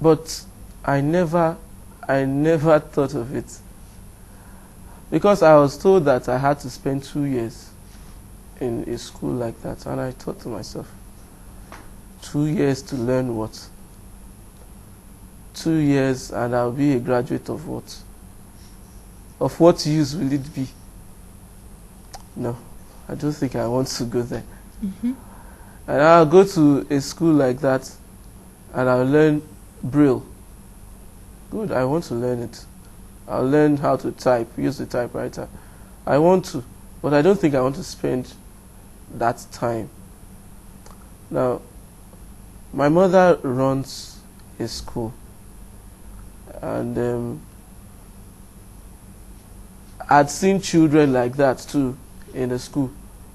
But I never thought of it. Because I was told that I had to spend 2 years in a school like that. And I thought to myself, 2 years to learn what? 2 years and I'll be a graduate of what? Of what use will it be? No, I don't think I want to go there. Mm-hmm. And I'll go to a school like that and I'll learn Braille. Good, I want to learn it. I'll learn how to type, use the typewriter. I want to, but I don't think I want to spend that time. Now, my mother runs a school, and I'd seen children like that too in the school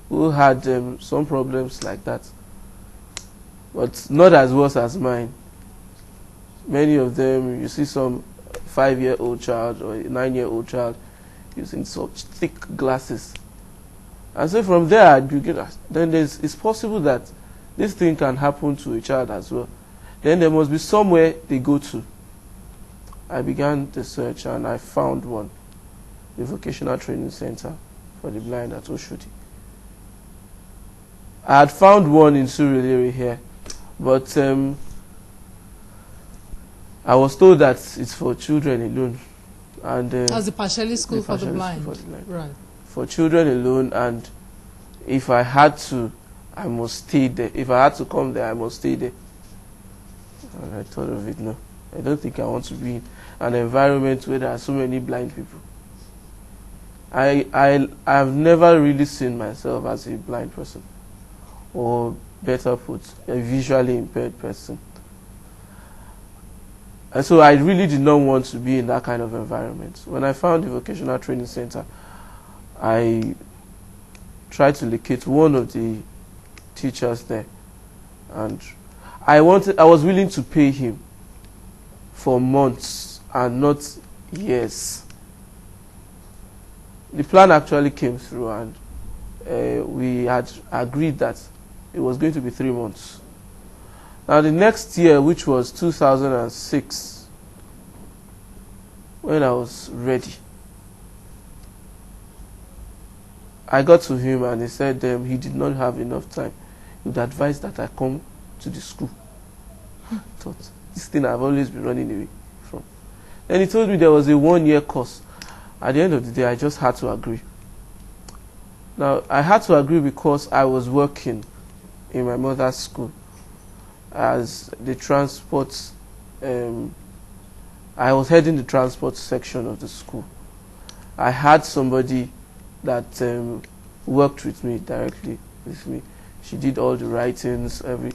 who had some problems like that, but not as worse as mine. Many of them, you see some 5-year-old child or a 9-year-old child using such thick glasses. And so from there, I begin, then it's possible that this thing can happen to a child as well. Then there must be somewhere they go to. I began the search and I found one, the Vocational Training Center for the Blind at Oshodi. I had found one in Surulere here, but I was told that it's for children alone. And as a partially school for the blind. Right. For children alone, and if I had to, I must stay there. If I had to come there, I must stay there. And I thought of it, no. I don't think I want to be in an environment where there are so many blind people. I've never really seen myself as a blind person, or better put, a visually impaired person. And so I really did not want to be in that kind of environment. When I found the Vocational Training Center, I tried to locate one of the teachers there, and I was willing to pay him for months and not years. The plan actually came through, and we had agreed that it was going to be 3 months. Now the next year, which was 2006, when I was ready, I got to him and he said he did not have enough time. He would advise that I come to the school. I thought, this thing I've always been running away from. Then he told me there was a 1-year course. At the end of the day, I just had to agree. Now, I had to agree because I was working in my mother's school as the transport, I was heading the transport section of the school. I had somebody that worked with me, directly with me. She did all the writings, and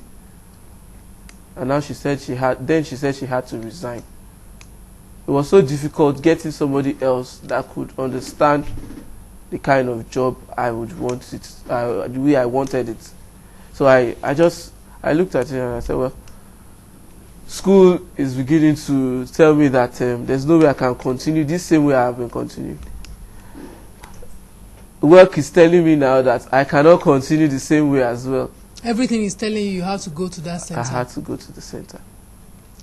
now she said she had to resign. It was so difficult getting somebody else that could understand the kind of job I would want it, the way I wanted it. So I looked at it and I said, well, school is beginning to tell me that there's no way I can continue this same way I have been continuing. Work is telling me now that I cannot continue the same way as well. Everything is telling you have to go to that center. I had to go to the center.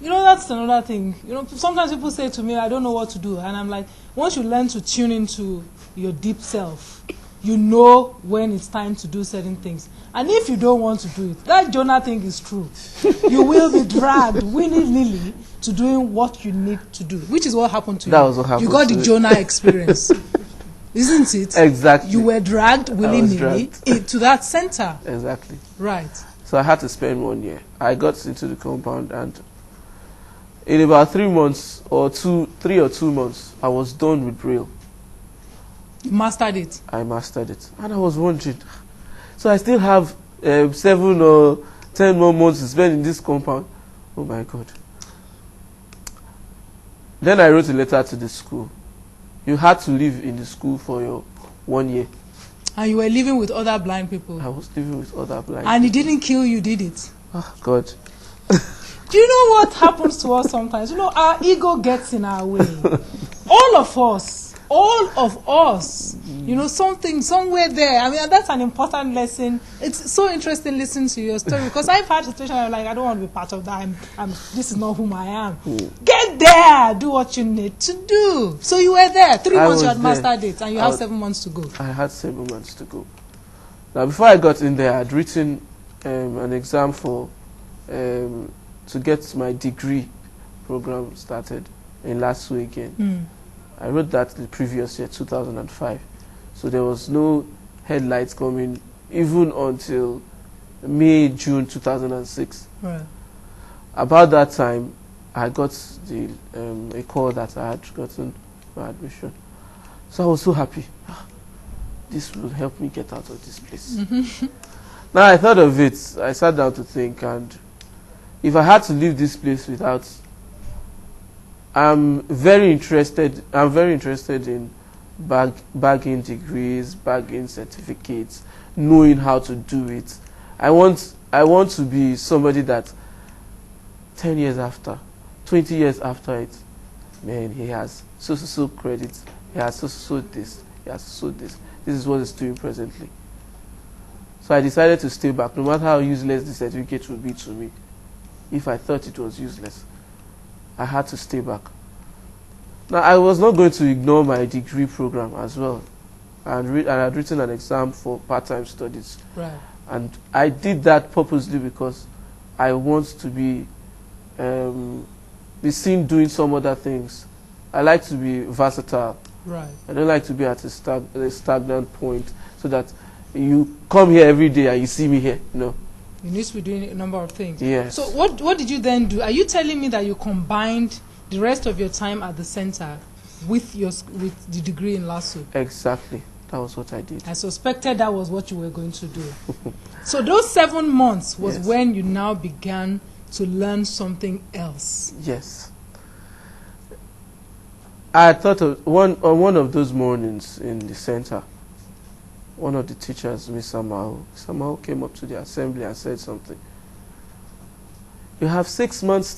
You know, that's another thing. You know, sometimes people say to me, I don't know what to do. And I'm like, once you learn to tune into your deep self, you know when it's time to do certain things. And if you don't want to do it, that Jonah thing is true. You will be dragged willy-nilly to doing what you need to do, which is what happened to you. That was what happened. You got the Jonah experience. Isn't it? Exactly. You were dragged willy-nilly to that center. Exactly. Right. So I had to spend 1 year. I got into the compound, and in about 3 months or 2 months, I was done with Braille. You mastered it. I mastered it. And I was wondering, so I still have 7 or 10 more months to spend in this compound. Oh my God. Then I wrote a letter to the school. You had to live in the school for your 1 year. And you were living with other blind people. I was living with other blind And it didn't kill you, did it? Oh God. Do you know what happens to us sometimes? You know, our ego gets in our way. All of us. all of us, you know, something somewhere there. I mean, that's an important lesson. It's so interesting listening to your story because I've had situations where I'm like, I don't want to be part of that. This is not whom I am. Get there, do what you need to do. So you were there. 3 months you had mastered it, and you have 7 months to go. I had 7 months to go. Now, before I got in there, I had written an exam for to get my degree program started in LASU again. I wrote that the previous year, 2005. So there was no headlights coming even until May, June 2006. Right. About that time, I got a call that I had gotten my admission. So I was so happy. This will help me get out of this place. Now I thought of it. I sat down to think, and if I had to leave this place without, I'm very interested in bagging degrees, bagging certificates, knowing how to do it. I want to be somebody that 10 years after, 20 years after it, man, he has so credits, he has so this, he has so this. This is what he's doing presently. So I decided to stay back, no matter how useless the certificate would be to me. If I thought it was useless, I had to stay back. Now, I was not going to ignore my degree program as well. And I had written an exam for part-time studies. Right. And I did that purposely because I want to be seen doing some other things. I like to be versatile. Right. I don't like to be at a stagnant point, so that you come here every day and you see me here. No. You need to be doing a number of things. Yes. So what did you then do? Are you telling me that you combined the rest of your time at the center with the degree in LASU? Exactly. That was what I did. I suspected that was what you were going to do. So those 7 months was when you now began to learn something else. Yes. I thought of on one of those mornings in the center, one of the teachers, Miss Samao, came up to the assembly and said something. You have 6 months